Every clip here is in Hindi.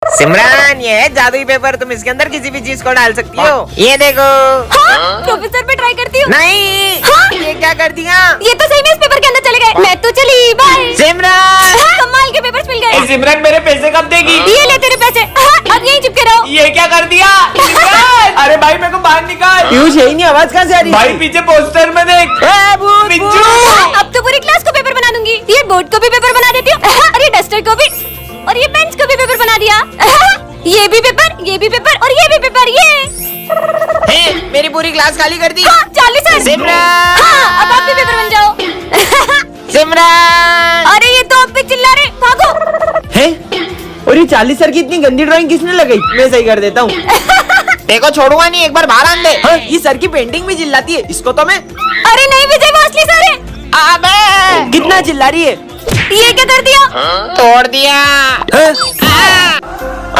सिमरन, ये है जादुई पेपर। तुम इसके अंदर किसी भी चीज को डाल सकती हो। ये देखो। हाँ, प्रोफेसर पे ट्राई करती हूँ। नहीं। हाँ? ये क्या कर दिया? ये तो सही में इस पेपर के अंदर चले गए। मैं तो चली, बाय। सिमरन, हाँ, कमाल के पेपर्स मिल गए। सिमरन मेरे पैसे कब देगी? ये ले तेरे पैसे। हाँ, अब यहीं चिपके रहो। ये क्या कर दिया? अरे भाई मेरे को बाहर निकाल। पीयूष, यही नहीं, आवाज कहाँ से आ रही है? भाई पीछे पोस्टर में देख। बिच्छू। हाँ, अब तो पूरी क्लास को पेपर बना दूंगी। ये बोर्ड को भी पेपर बना देती हूँ, और ये डस्टर को भी, और ये बेंच को भी पेपर बना दिया। ये भी पेपर, ये भी पेपर, और ये भी पेपर। ये मेरी पूरी क्लास खाली कर दी। हाँ, 40 है। सिमरन। हाँ, अब आप भी पेपर बन जाओ। सिमरन, अरे ये तो अब पे चिल्ला रहे, भागो। है? और ये 40 सर की इतनी गंदी ड्राइंग किसने लगाई? मैं सही कर देता हूँ। देखो छोड़ूंगा नहीं, एक बार बाहर आन दे। हाँ, ये सर की पेंटिंग भी चिल्लाती है। इसको तो मैं। अरे नहीं विजय, वो असली सर है। अबे, कितना चिल्ला रही है? ये क्या कर दिया? तोड़ दिया।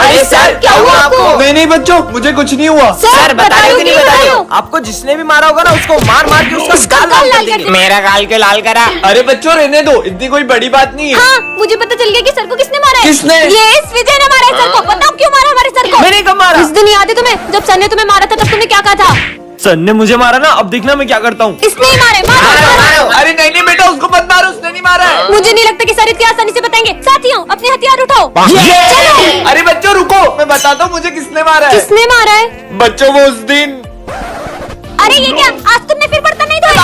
अरे सर, क्या हुआ आपको? नहीं बच्चों, मुझे कुछ नहीं हुआ। सर, बता रहे हो कि नहीं बता रहे हो? आपको जिसने भी मारा होगा ना, उसको मार मार के उसका गाल लाल कर देंगे। मेरा गाल क्यों लाल करा? अरे बच्चों रहने दो, इतनी कोई बड़ी बात नहीं है। हाँ, मुझे पता चल गया कि सर को किसने मारा है। किसने? ये इस विजय ने मारा है सर को। बताओ क्यों मारा हमारे सर को? मैंने कब मारा? उस दिन याद है तुम्हें, जब सर ने तुम्हें मारा था, तब तुमने क्या कहा था? सर ने मुझे मारा ना, अब देखना मैं क्या करता हूँ। इसने ही मारे। मारो। अरे नहीं बेटा, उसको मत मारो, उसने नहीं मारा है। मुझे नहीं लगता कि सर इतनी आसानी से बताएंगे। साथियों, अपने हथियार उठाओ। अरे बच्चों रुको, मैं बताता हूँ मुझे किसने मारा है। किसने मारा है? बच्चों वो उस दिन। अरे ये क्या, आज तुमने फिर बर्तन नहीं धोए?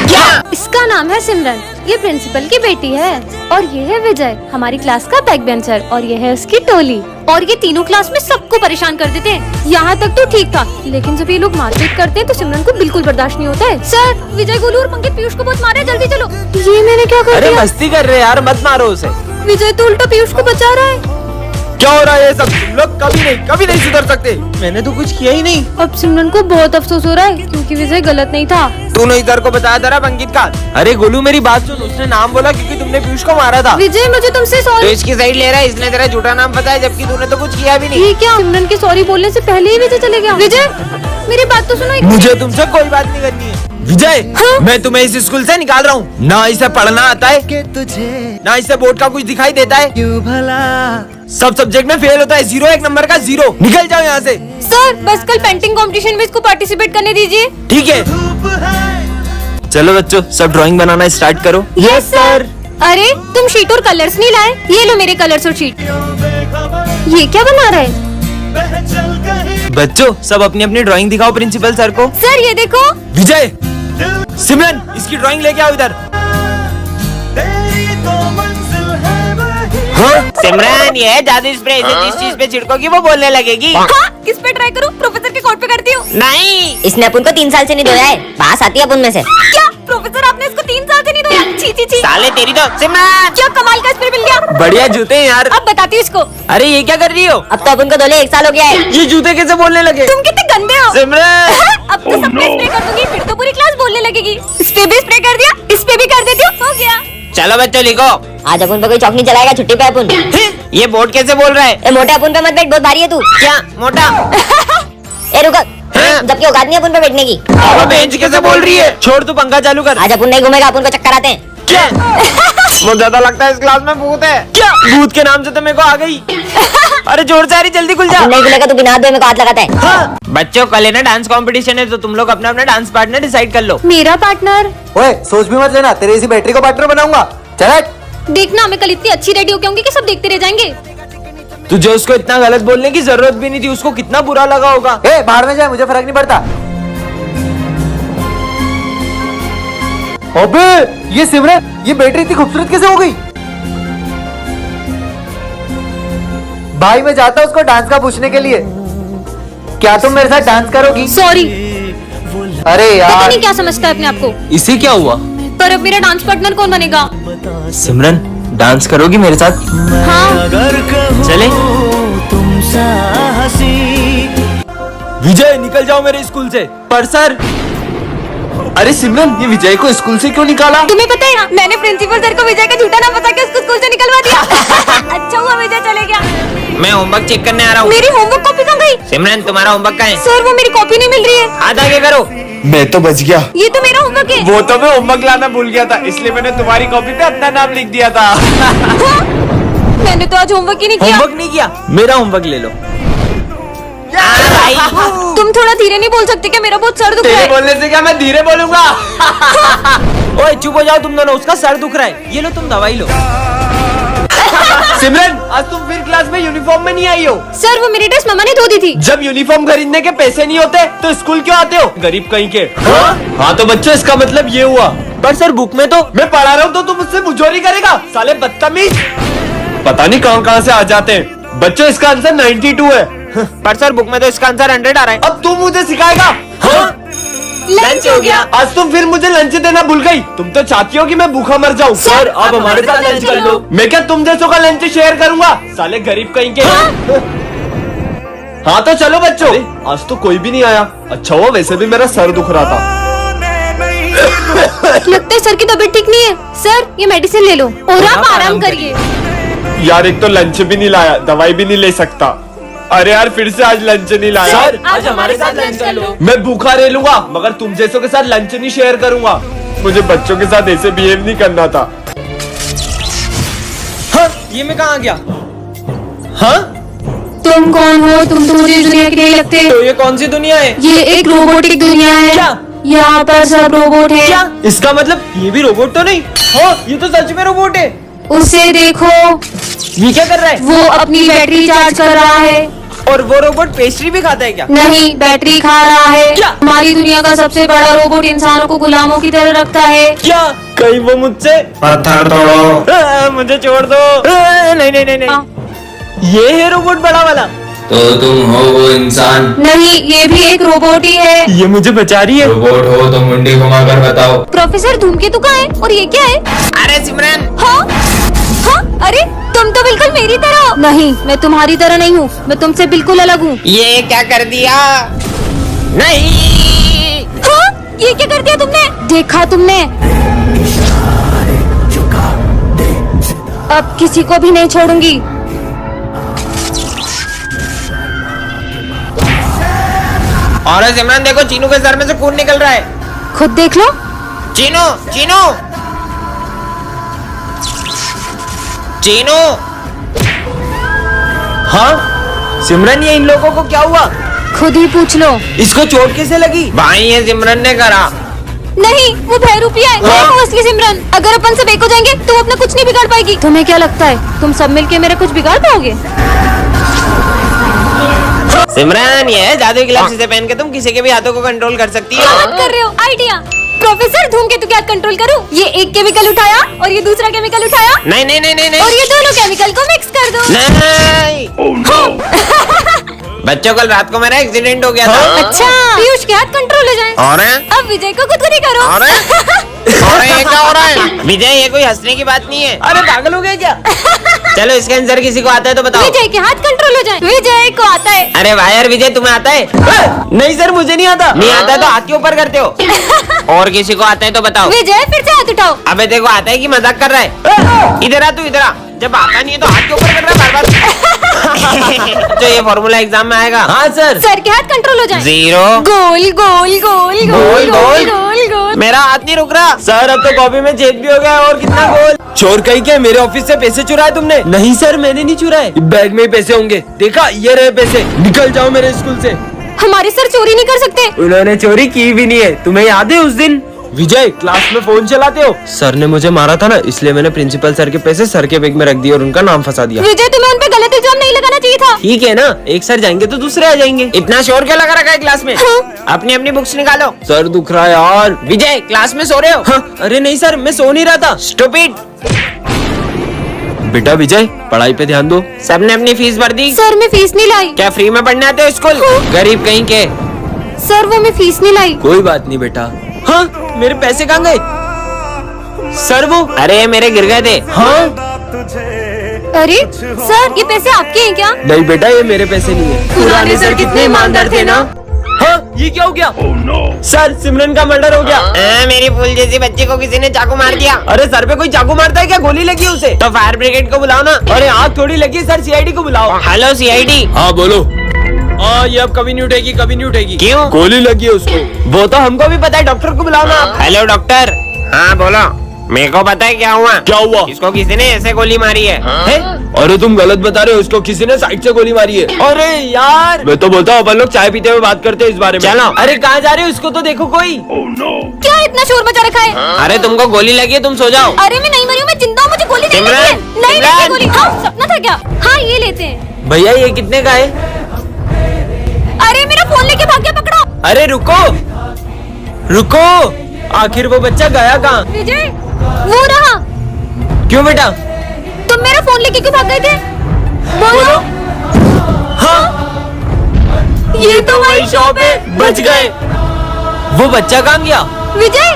क्या? इसका नाम है सिमरन, ये प्रिंसिपल की बेटी है, और ये है विजय, हमारी क्लास का बैक बेंचर, और ये है उसकी टोली, और ये तीनों क्लास में सबको परेशान कर देते हैं। यहाँ तक तो ठीक था, लेकिन जब ये लोग मारपीट करते हैं तो सिमरन को बिल्कुल बर्दाश्त नहीं होता है। सर, विजय, गोलू और पंकज पीयूष को बहुत मारा है, जल्दी चलो। ये मैंने क्या कर अरे दिया? मस्ती कर रहे यार, मत मारो उसे। विजय तो उल्टा पीयूष को बचा रहा है। क्या हो रहा है ये सब? तुम लोग कभी नहीं सुधर सकते। मैंने तो कुछ किया ही नहीं। अब सिमरन को बहुत अफसोस हो रहा है, क्योंकि विजय गलत नहीं था। तूने इधर को बताया था ना अंकित का। अरे गोलू मेरी बात सुन, उसने नाम बोला क्योंकि तुमने पीयूष को मारा था। विजय, मुझे तुमसे तो सॉरी। इसकी साइड ले रहा है, इसने तेरा झूठा नाम बताया, जबकि तूने तो कुछ किया भी नहीं। ये क्या, सिमरन के सॉरी बोलने से पहले ही विजय चले गया? विजय, मेरी बात तो सुनो। मुझे तुमसे कोई बात नहीं करनी है। विजय, हाँ? मैं तुम्हें इस स्कूल से निकाल रहा हूँ। ना इसे पढ़ना आता है, ना इसे बोर्ड का कुछ दिखाई देता है। क्यों भला? सब सब्जेक्ट में फेल होता है, 0 एक नंबर का 0। निकल जाओ यहाँ से। सर, बस कल पेंटिंग कंपटीशन में इसको पार्टिसिपेट करने दीजिए। ठीक है, चलो बच्चों, सब ड्राइंग बनाना स्टार्ट करो। Yes sir. अरे तुम शीट और कलर्स नहीं लाए? ये लो मेरे कलर्स और शीट। ये क्या बना रहा है? बच्चों, सब अपनी अपनी ड्राइंग दिखाओ प्रिंसिपल सर को। सर ये देखो। विजय, सिमरन, इसकी ड्राइंग लेके आओ इधर। हाँ? सिमरन, ये है जादू स्प्रे। इसे जिस चीज पे छिड़कोगी वो बोलने लगेगी। हाँ, किस पे ट्राई करूँ? प्रोफेसर के कोट पे करती हूँ। नहीं, इसने अपन को 3 साल से नहीं धोया है, बास आती है अपन में से। क्या प्रोफेसर, आपने इसको 3 साल से नहीं धोया? छी छी छी। साले तेरी तो। सिमरन, क्या कमाल का स्प्रे मिल गया। बढ़िया जूते हैं यार। अब बताती हूँ इसको। अरे ये क्या कर रही हो? अब तो अपन को धोले 1 साल हो गया है। ये जूते कैसे बोलने लगे? तुम कितने गंदे हो। सिमरन, अब तो सब पे स्प्रे कर दूंगी, फिर तो पूरी क्लास बोलने लगेगी। इस पे भी स्प्रे कर दिया, इस पे भी कर देती हूँ, हो गया। चलो बच्चों लिखो। आज अपन पे कोई चौक नहीं चलाएगा, छुट्टी पे अपन। ये बोर्ड कैसे बोल रहा है? ए मोटे, अपन पे मत बैठ, बहुत भारी है तू। क्या मोटा? ए रुक, जबकि औकात नहीं अपन पे बैठने की। वो बेंच कैसे बोल रही है? छोड़, तू पंखा चालू कर। आज अपन नहीं घूमेगा, अपन को चक्कर आते हैं। क्या? मुझे ज्यादा लगता है इस क्लास में भूत है। क्या? भूत के नाम से तो मेरे को आ गई। अरे जोर से आ रही, जल्दी खुल जा। अपन नहीं खुलेगा तो बिना हाथ धोए मेरे को हाथ लगाता है। हाँ। बच्चों, कल है ना डांस कंपटीशन है, तो तुम लोग अपना अपना डांस पार्टनर डिसाइड कर लो। मेरा पार्टनर? ओए, सोच भी मत लेना, तेरे इसी बैटरी को पार्टनर बनाऊंगा। चल देखना, मैं कल इतनी अच्छी रेडी होके आऊंगी कि सब देखते रह जाएंगे। तुझे उसको इतना गलत बोलने की जरूरत भी नहीं थी, उसको कितना बुरा लगा होगा। ए, बाहर में जाए, मुझे फर्क नहीं पड़ता। अबे ये सिमरन, ये बैटरी इतनी खूबसूरत कैसे हो गई? भाई मैं जाता हूँ उसको डांस का पूछने के लिए। क्या तुम मेरे साथ डांस करोगी? सॉरी। अरे पता यार, नहीं क्या समझता है अपने आप को। इसे क्या हुआ? पर अब मेरा डांस पार्टनर कौन बनेगा? सिमरन, डांस करोगी मेरे साथ? हाँ। चले। विजय, निकल जाओ मेरे स्कूल से। पर सर। अरे सिमरन, ये विजय को स्कूल से क्यों निकाला? तुम्हें पता है, मैंने प्रिंसिपल सर को विजय का झूठा नाम बता के उसको स्कूल से निकलवा दिया। अच्छा हुआ विजय चले गया। मैं होमवर्क चेक करने आ रहा हूँ। मेरी होमवर्क कॉपी कहाँ गई? सिमरन, तुम्हारा होमवर्क कहाँ है? सर, वो मेरी कॉपी नहीं मिल रही है। हाथ आगे करो। मैं तो बच गया। ये तो मेरा होमवर्क है। वो तो मैं होमवर्क लाना भूल गया था, इसलिए मैंने तुम्हारी कॉपी पे अपना नाम लिख दिया था। मैंने तो आज होमवर्क ही नहीं किया। होमवर्क नहीं किया? मेरा होमवर्क ले लो। तुम थोड़ा धीरे नहीं बोल सकते क्या? मेरा बहुत सर दुख रहा तेरे है। बोलने से क्या मैं धीरे बोलूंगा? ओए चुप हो जाओ तुम दोनों, उसका सर दुख रहा है। ये लो तुम दवाई लो। सिमरन, आज तुम फिर क्लास में यूनिफॉर्म में नहीं आई हो। सर वो मेरी ड्रेस मम्मा ने धो दी थी। जब यूनिफॉर्म खरीदने के पैसे नहीं होते तो स्कूल क्यों आते हो, गरीब कहीं के? हाँ तो बच्चों, इसका मतलब ये हुआ। पर सर बुक में तो मैं पढ़ा रहा हूँ तो तुम मुझसे मुझोरी करेगा, साले बदतमीज। पता नहीं कहाँ से आ जाते हैं बच्चों। इसका आंसर 92 है। पर सर बुक में तो इसका आंसर 100 आ रहा है। अब तू मुझे सिखाएगा? लंच हो गया। आज तुम फिर मुझे लंच देना भूल गई। तुम तो चाहती हो कि मैं भूखा मर जाऊँ। सर, अब हमारे साथ लंच कर लो। मैं क्या तुम जैसों का लंच शेयर करूंगा, साले गरीब कहीं के। हाँ तो चलो बच्चों, आज तो कोई भी नहीं आया। अच्छा हुआ, वैसे भी मेरा सर दुख रहा था। लगता है सर की तबीयत ठीक नहीं है। सर ये मेडिसिन ले लो और आप आराम करिए। यार एक तो लंच भी नहीं लाया, दवाई भी नहीं ले सकता। अरे यार फिर से आज लंच नहीं लाया। सर आज हमारे साथ लंच कर लो। मैं भूखा रह लूंगा मगर तुम जैसों के साथ लंच नहीं शेयर करूंगा। मुझे बच्चों के साथ ऐसे बिहेव नहीं करना था। हाँ, ये मैं कहाँ आ गया? हाँ तुम कौन हो? तुम तो मुझे इस दुनिया के नहीं लगते। तो ये कौन सी दुनिया है? ये एक रोबोटिक दुनिया है। क्या? यहाँ पर सब रोबोट है। क्या इसका मतलब ये भी रोबोट तो नहीं? हाँ ये तो सच में रोबोट है। उसे देखो, ये क्या कर रहा है? वो अपनी बैटरी चार्ज कर रहा है। और वो रोबोट पेस्ट्री भी खाता है क्या? नहीं, बैटरी खा रहा है। क्या? हमारी दुनिया का सबसे बड़ा रोबोट इंसानों को गुलामों की तरह रखता है। क्या कहीं वो मुझसे पत्थर तोड़ो। मुझे छोड़ दो। नहीं नहीं नहीं नहीं, ये है रोबोट बड़ा वाला। तो तुम हो वो इंसान? नहीं, ये भी एक रोबोट ही है। ये मुझे बचा रही है। रोबोट हो तो मुंडी घुमाकर बताओ। प्रोफेसर धूमकेतु का है और ये क्या है? अरे सिमरन, हाँ? हाँ? अरे तुम तो बिल्कुल मेरी तरह हो। नहीं, मैं तुम्हारी तरह नहीं हूँ, मैं तुमसे बिल्कुल अलग हूँ। ये क्या कर दिया? नहीं, हाँ? ये क्या कर दिया तुमने? देखा तुमने? अब किसी को भी नहीं छोड़ूंगी। और सिमरन देखो, चीनू के सर में से खून निकल रहा है। खुद देख लो। चीनू चीनू चीनू। हाँ सिमरन, ये इन लोगों को क्या हुआ? खुद ही पूछ लो। इसको चोट कैसे लगी? भाई ये सिमरन ने करा। नहीं, वो बहरूपिया है। मैं हूँ असली सिमरन। अगर अपन सब एक हो जाएंगे तो वो अपना कुछ नहीं बिगाड़ पाएगी। तुम्हें क्या लगता है तुम सब मिलके मेरा कुछ बिगाड़ पाओगे? सिमरन, ये है जादुई ग्लव्स, इसे पहन के तुम किसी के भी हाथों को कंट्रोल कर सकती हो। गलत कर रहे हो। आइडिया। प्रोफेसर धूमकेतु क्या कंट्रोल करूं? ये एक केमिकल उठाया और ये दूसरा केमिकल उठाया नहीं नहीं नहीं नहीं और नहीं ये दोनों केमिकल को मिक्स कर दो। नहीं। बच्चों, कल रात को मेरा एक्सीडेंट हो गया था। अच्छा, पीयूष के हाथ कंट्रोल हो जाए। और अब विजय को खुद करो। और ये क्या हो रहा है? विजय, ये कोई हंसने की बात नहीं है। अरे पागल हो गया क्या? चलो इसका आंसर किसी को आता है तो बताओ। विजय के हाथ कंट्रोल हो जाए। विजय को आता है। अरे वाह यार विजय, तुम्हें आता है? नहीं सर, मुझे नहीं आता। नहीं आता तो हाथ के ऊपर करते हो। और किसी को आता है तो बताओ। विजय फिर से हाथ उठाओ। अबे देखो, आता है कि मजाक कर रहा है? इधर आ, तू इधर आ। जब आता नहीं है तो हाथ के ऊपर कर रहा है बार बार। तो ये फॉर्मूला एग्जाम में आएगा। हाँ सर। सर के हाथ कंट्रोल हो जाए। 0 गोल गोल गोल गोल गोल गोल गोल। मेरा हाथ नहीं रुक रहा। सर अब तो कॉपी में छेद भी हो गया है, और कितना गोल। चोर कहीं के मेरे ऑफिस से पैसे चुराए तुमने? नहीं सर, मैंने नहीं चुराए। बैग में ही पैसे होंगे। देखा, ये रहे पैसे। निकल जाओ मेरे स्कूल से। हमारे सर चोरी नहीं कर सकते। उन्होंने चोरी की भी नहीं है। तुम्हें याद है उस दिन विजय क्लास में फोन चलाते हो? सर ने मुझे मारा था ना, इसलिए मैंने प्रिंसिपल सर के पैसे सर के बैग में रख दिए और उनका नाम फंसा दिया। विजय, तुम्हें उन पे गलत इल्जाम नहीं लगाना चाहिए था। ठीक है ना, एक सर जाएंगे तो दूसरे आ जाएंगे। इतना शोर क्यों लगा रखा है क्लास में? अपनी अपनी बुक्स निकालो। सर दुख रहा है यार। विजय, क्लास में सो रहे हो? हाँ, अरे नहीं सर, मैं सो नहीं रहा था। स्टूपिड। बेटा विजय, पढ़ाई पे ध्यान दो। सबने अपनी फीस भर दी? सर मैं फीस नहीं लाई। क्या फ्री में पढ़ने आते हो स्कूल? गरीब कहीं के। सर वो मैं फीस नहीं लाई। कोई बात नहीं बेटा। हाँ, मेरे पैसे कहाँ गए? सर वो, अरे मेरे गिर गए थे। हाँ अरे सर, ये पैसे आपके हैं क्या? नहीं बेटा, ये मेरे पैसे नहीं है। पुराने सर कितने ईमानदार थे ना। हाँ, ये क्या हो गया? सर सिमरन का मर्डर हो गया। मेरी फूल जैसी बच्ची को किसी ने चाकू मार दिया। अरे सर पे कोई चाकू मारता है क्या? गोली लगी है उसे। तो फायर ब्रिगेड को बुलाओ ना। अरे आग थोड़ी लगी है सर, सीआईडी को बुलाओ। Hello CID. हाँ बोलो। हाँ, ये अब कभी नहीं उठेगी, कभी नहीं उठेगी। क्यों? गोली लगी है उसको। वो तो हमको भी पता है, डॉक्टर को बुलाओ ना आप। Hello doctor. हाँ बोलो। मेरे को पता है क्या हुआ। क्या हुआ? इसको किसी ने ऐसे गोली मारी है। हैं? अरे तुम गलत बता रहे हो, उसको किसी ने साइड से गोली मारी है। अरे यार मैं तो बोलता हूँ अपन लोग चाय पीते हुए बात करते हैं इस बारे में। चलो। अरे कहाँ जा रहे हो, उसको तो देखो कोई। क्या इतना शोर मचा रखा है? अरे तुमको गोली लगी है, तुम सो जाओ। अरे मैं नहीं मरी हूँ, मैं जिंदा हूँ, मुझे गोली नहीं लगी है। सिमरन, नहीं लगी सिमरन। गोली। हाँ, सपना था क्या? हाँ ये लेते हैं। भैया ये कितने का है? अरे मेरा फोन लेके भाग गया, पकड़ो। अरे रुको रुको, आखिर वो बच्चा गया कहाँ? विजय वो रहा। क्यों बेटा? तुम मेरा फोन लेके क्यों भाग गए थे? बोलो। हाँ ये तो वही शॉप है। बच गए। वो बच्चा कहाँ गया? विजय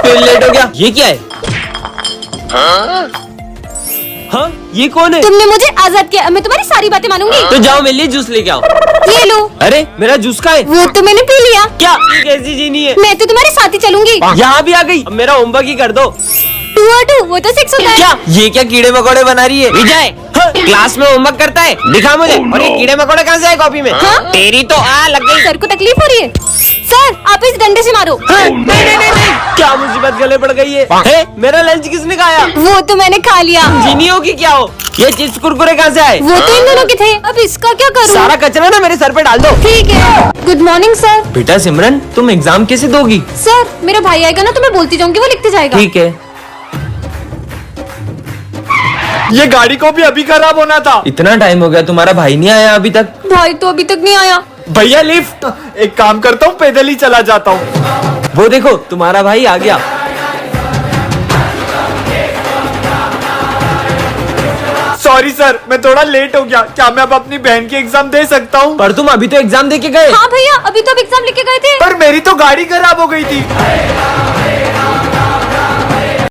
फिर लेट हो गया। ये क्या है? हाँ ये कौन है? तुमने मुझे आजाद किया, मैं तुम्हारी सारी बातें मानूंगी। तो जाओ मेरे लिए जूस लेके आओ। ये लो। अरे मेरा जूस का है। वो तो मैंने पी लिया। क्या ये कैसी जीनी है? मैं तो तुम्हारे साथ ही चलूंगी। यहाँ भी आ गई। अब मेरा होमवर्क ही कर दो। 2 और 2 वो तो 6 होता है। क्या ये क्या कीड़े मकोड़े बना रही है? विजय क्लास में होमवर्क करता है, दिखा मुझे। और ये कीड़े मकोड़े कहाँ से आए कॉपी में? हाँ? तेरी तो लग गई। सर को तकलीफ हो रही है। सर आप इस डंडे से मारो। नहीं नहीं नहीं नहीं, क्या मुसीबत गले पड़ गई है? हे, मेरा लंच किसने खाया? वो तो मैंने खा लिया। जीनियों की क्या हो? ये चिप्स कुरकुरे कहाँ से आए? वो तो इन दोनों के थे, अब इसका क्या करूं? सारा कचरा ना मेरे सर पे डाल दो। ठीक है। Good morning sir. बेटा सिमरन तुम एग्जाम कैसे दोगी? सर मेरा भाई आएगा ना तो मैं बोलती जाऊंगी, वो लिखते जाएगा। ठीक है। ये गाड़ी को भी अभी खराब होना था। इतना टाइम हो गया, तुम्हारा भाई नहीं आया अभी तक? भाई तो अभी तक नहीं आया। भैया लिफ्ट। एक काम करता हूँ, पैदल ही चला जाता हूँ। वो देखो तुम्हारा भाई आ गया। सॉरी सर, मैं थोड़ा लेट हो गया। क्या मैं अब अपनी बहन की एग्जाम दे सकता हूँ? पर तुम अभी तो एग्जाम दे के गए। हाँ भैया, अभी तो अब एग्जाम लिख के गए थे। पर मेरी तो गाड़ी खराब हो गई थी।